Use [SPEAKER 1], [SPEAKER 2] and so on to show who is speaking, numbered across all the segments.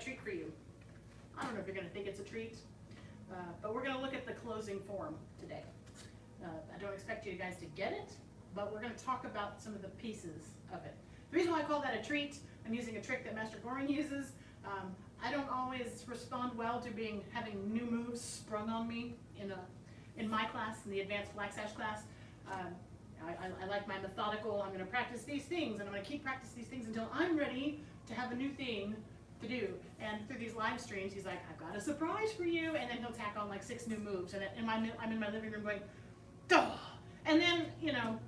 [SPEAKER 1] treat for you. I don't know if you're going to think it's a treat, but we're going to look at the closing form today. I don't expect you guys to get it, but we're going to talk about some of the pieces of it. The reason why I call that a treat, I'm using a trick that Master Gohring uses. I don't always respond well to having new moves sprung on me in my class, in the advanced black sash class. I like my methodical, I'm going to practice these things, and I'm going to keep practicing these things until I'm ready to have a new thing to do. And through these live streams, he's like, I've got a surprise for you, and then he'll tack on like 6 new moves, and I'm in my living room going, duh! And then, you know,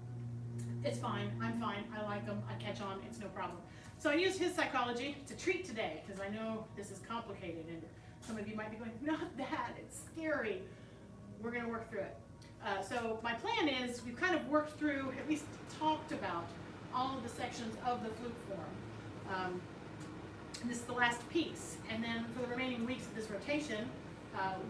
[SPEAKER 1] it's fine, I'm fine, I like them, I catch on, it's no problem. So I used his psychology to treat today, because I know this is complicated, and some of you might be going, not that, it's scary. We're going to work through it. So my plan is, we've kind of worked through, at least talked about, all of the sections of the flute form. And this is the last piece. And then for the remaining weeks of this rotation,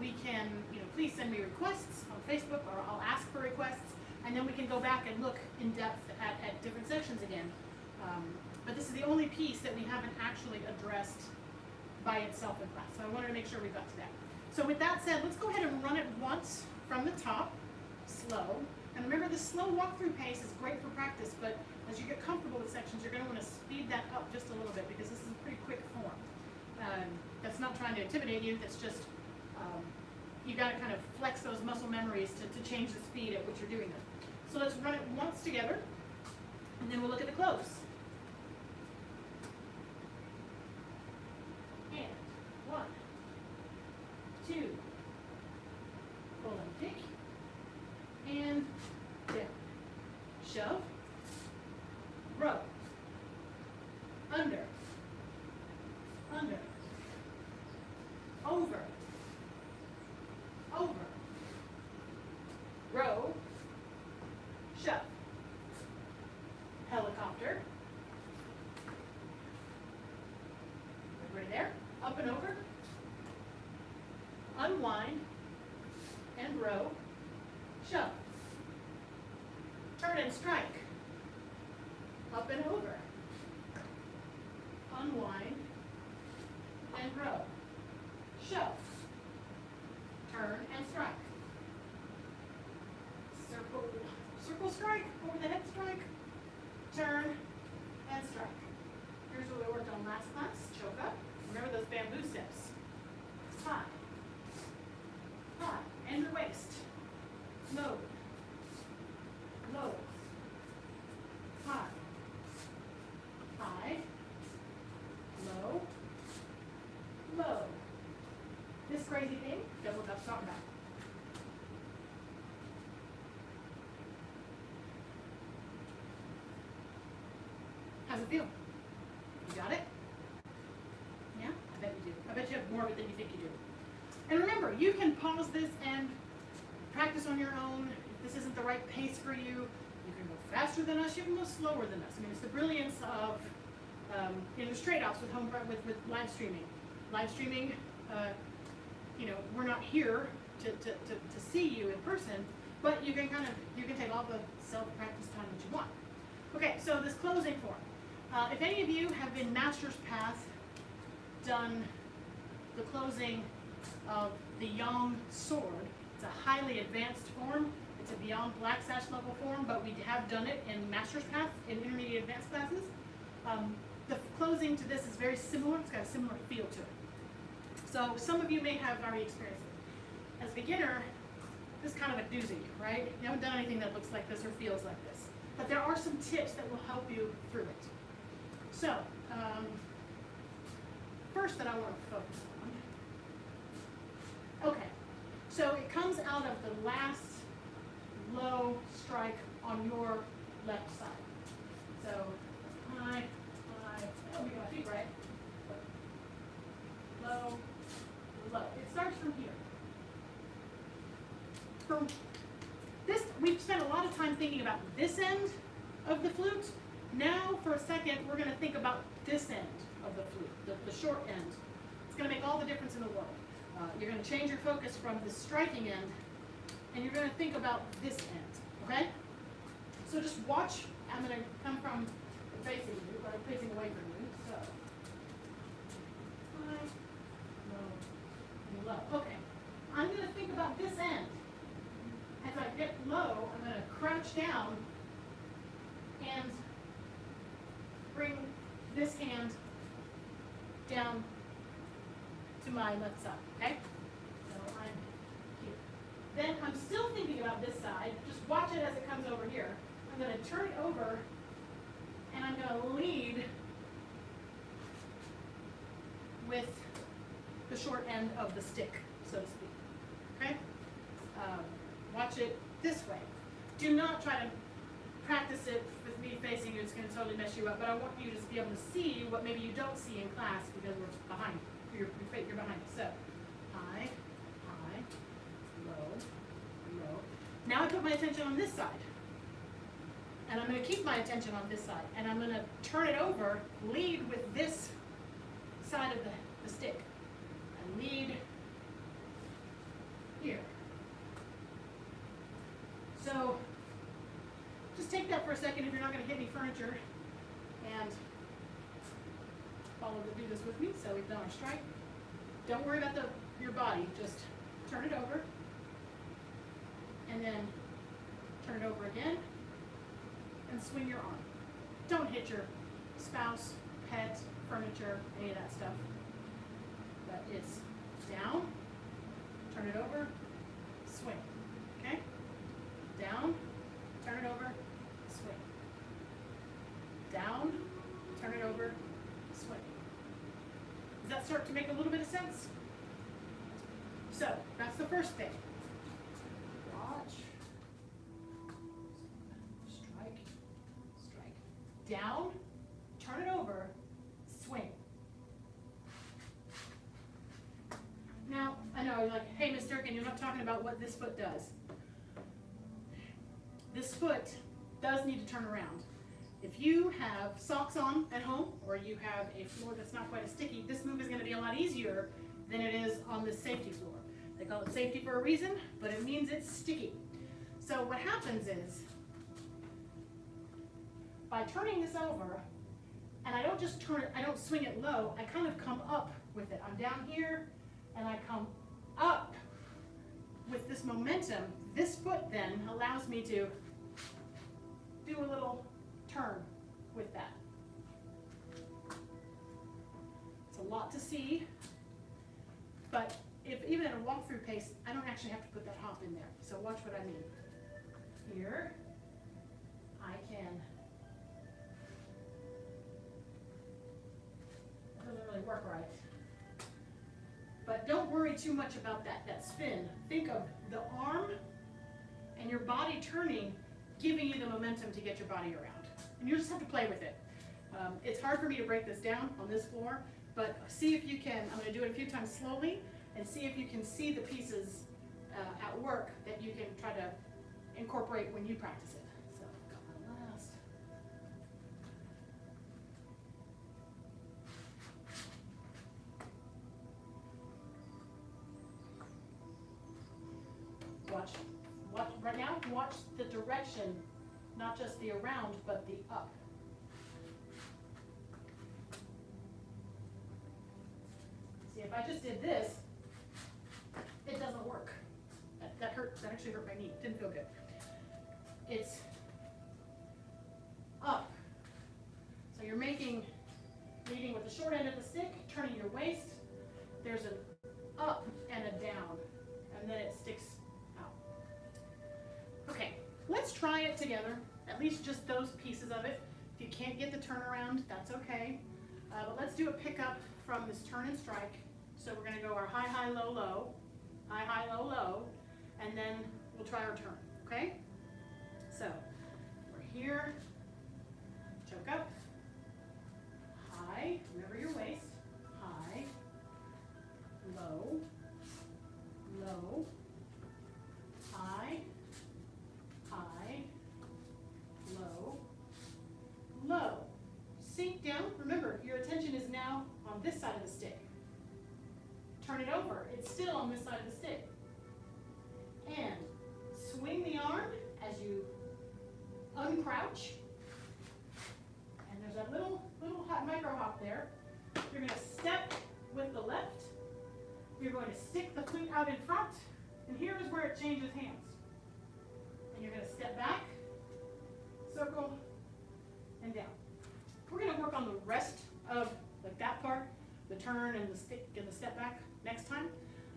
[SPEAKER 1] we can, please send me requests on Facebook, or I'll ask for requests, and then we can go back and look in depth at different sections again. But this is the only piece that we haven't actually addressed by itself in class. So I wanted to make sure we got to that. So with that said, let's go ahead and run it once from the top, slow. And remember, the slow walkthrough pace is great for practice, but as you get comfortable with sections, you're going to want to speed that up just a little bit, because this is a pretty quick form. That's not trying to intimidate you, that's just, you got to kind of flex those muscle memories to change the speed at which you're doing them. So let's run it once together, and then we'll look at the close. And 1, 2, pull and kick, and down, shove, row, under, over, row, shove, helicopter, right there, up and over, unwind, and row, shove, turn and strike, up and over, unwind, and row, shove, turn and strike, circle strike, over the head strike, turn and strike. Here's what we worked on last class, choke up. Remember those bamboo steps. High, and your waist, low, low, high, low, low. This crazy thing, that's what I was talking about. How's it feel? You got it? Yeah? I bet you do. I bet you have more of it than you think you do. And remember, you can pause this and practice on your own. If this isn't the right pace for you, you can go faster than us, you can go slower than us. I mean, it's the brilliance of there's trade-offs with live streaming. Live streaming, we're not here to see you in person, but you can take all the self-practice time that you want. Okay, so this closing form. If any of you have in Master's Path done the closing of the Yang sword, it's a highly advanced form. It's a beyond black sash level form, but we have done it in Master's Path in intermediate advanced classes. The closing to this is very similar. It's got a similar feel to it. So some of you may have already experienced it. As a beginner, this is kind of a doozy, right? You haven't done anything that looks like this or feels like this. But there are some tips that will help you through it. So, first that I want to focus on. Okay, so it comes out of the last low strike on your left side. So, high, oh, we got my feet right. Low, low. It starts from here. From this, we've spent a lot of time thinking about this end of the flute. Now, for a second, we're going to think about this end of the flute, the short end. It's going to make all the difference in the world. You're going to change your focus from the striking end, and you're going to think about this end, okay? So just watch. I'm going to come from facing you, but I'm facing away from you. So, high, low, low. Okay. I'm going to think about this end. As I get low, I'm going to crouch down and bring this hand down to my left side, okay? So I'm here. Then I'm still thinking about this side. Just watch it as it comes over here. I'm going to turn it over, and I'm going to lead with the short end of the stick, so to speak, okay? Watch it this way. Do not try to practice it with me facing you. It's going to totally mess you up, but I want you to just be able to see what maybe you don't see in class because we're behind. You're behind. So, high, high, low, low. Now I put my attention on this side. And I'm going to keep my attention on this side. And I'm going to turn it over, lead with this side of the stick. And lead here. So, just take that for a second if you're not going to hit any furniture. And do this with me. So we've done our strike. Don't worry about your body. Just turn it over. And then turn it over again. And swing your arm. Don't hit your spouse, pet, furniture, any of that stuff. But it's down, turn it over, swing. Okay? Down, turn it over, swing. Down, turn it over, swing. Does that start to make a little bit of sense? So, that's the first thing. Watch. Strike. Strike. Down, turn it over, swing. Now, I know you're like, hey, Miss Durkin, you're not talking about what this foot does. This foot does need to turn around. If you have socks on at home, or you have a floor that's not quite as sticky, this move is going to be a lot easier than it is on this safety floor. They call it safety for a reason, but it means it's sticky. So what happens is, by turning this over, and I don't just turn it, I don't swing it low, I kind of come up with it. I'm down here, and I come up with this momentum. This foot then allows me to do a little turn with that. It's a lot to see, but if even at a walkthrough pace, I don't actually have to put that hop in there. So watch what I mean. Here, I can, that doesn't really work right. But don't worry too much about that spin. Think of the arm and your body turning, giving you the momentum to get your body around. And you just have to play with it. It's hard for me to break this down on this floor, but see if you can, I'm going to do it a few times slowly, and see if you can see the pieces at work that you can try to incorporate when you practice it. So, got my last. Watch, right now, watch the direction, not just the around, but the up. See, if I just did this, it doesn't work. That hurt, that actually hurt my knee, didn't feel good. It's up. So you're leading with the short end of the stick, turning your waist, there's an up and a down, and then it sticks out. Okay, let's try it together, at least just those pieces of it. If you can't get the turnaround, that's okay. But let's do a pickup from this turn and strike. So we're going to go our high, high, low, low, high, high, low, low, and then we'll try our turn, okay? So we're here, choke up, high, remember your waist, high, low, low, high, high, low, low. Sink down. Remember, your attention is now on this side of the stick. Turn it over. It's still on this side of the stick. And swing the arm as you uncrouch. And there's a little micro hop there. You're going to step with the going to stick the flute out in front, and here is where it changes hands. And you're going to step back, circle, and down. We're going to work on the rest of like that part, the turn and the stick and the step back next time.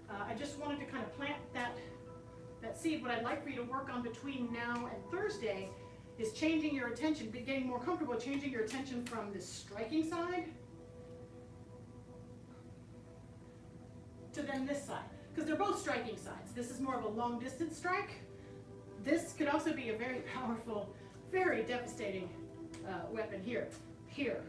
[SPEAKER 1] I just wanted to kind of plant that seed. What I'd like for you to work on between now and Thursday is changing your attention, getting more comfortable changing your attention from this striking side to then this side, because they're both striking sides. This is more of a long distance strike. This could also be a very powerful, very devastating weapon here, here,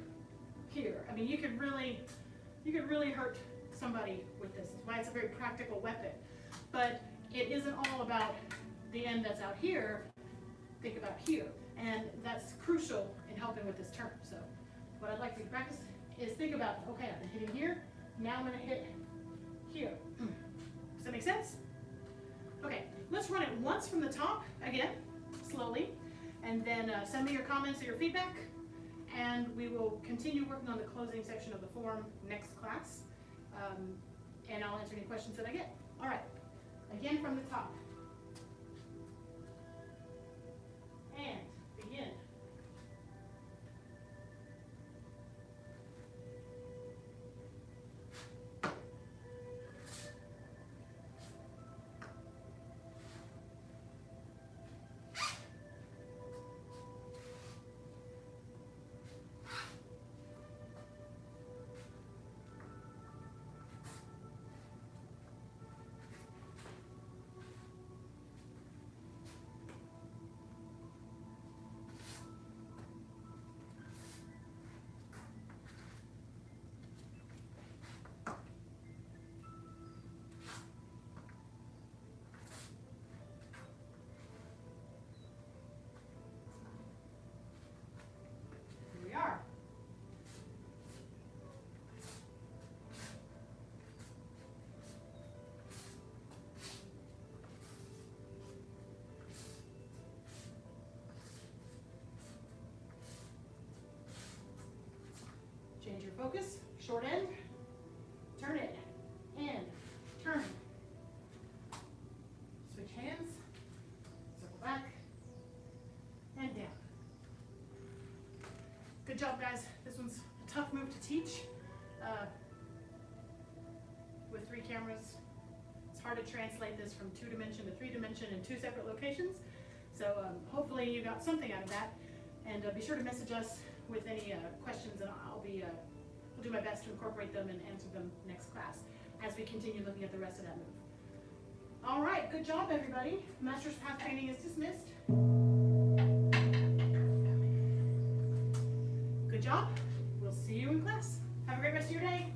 [SPEAKER 1] here. I mean, you could really hurt somebody with this. That's why it's a very practical weapon. But it isn't all about the end that's out here. Think about here. And that's crucial in helping with this turn. So what I'd like for you to practice is think about, okay, I've been hitting here. Now I'm going to hit here. Does that make sense? Okay, let's run it once from the top again, slowly. And then send me your comments or your feedback. And we will continue working on the closing section of the form next class. And I'll answer any questions that I get. All right, again from the top. And begin. Change your focus, short end, turn it, in, turn. Switch hands, circle back, and down. Good job, guys. This one's a tough move to teach. With 3 cameras, it's hard to translate this from 2-dimension to 3-dimension in 2 separate locations. So hopefully you got something out of that. And be sure to message us with any questions, and I'll do my best to incorporate them and answer them next class as we continue looking at the rest of that move. All right, good job, everybody. Master's Path training is dismissed. Good job. We'll see you in class. Have a great rest of your day.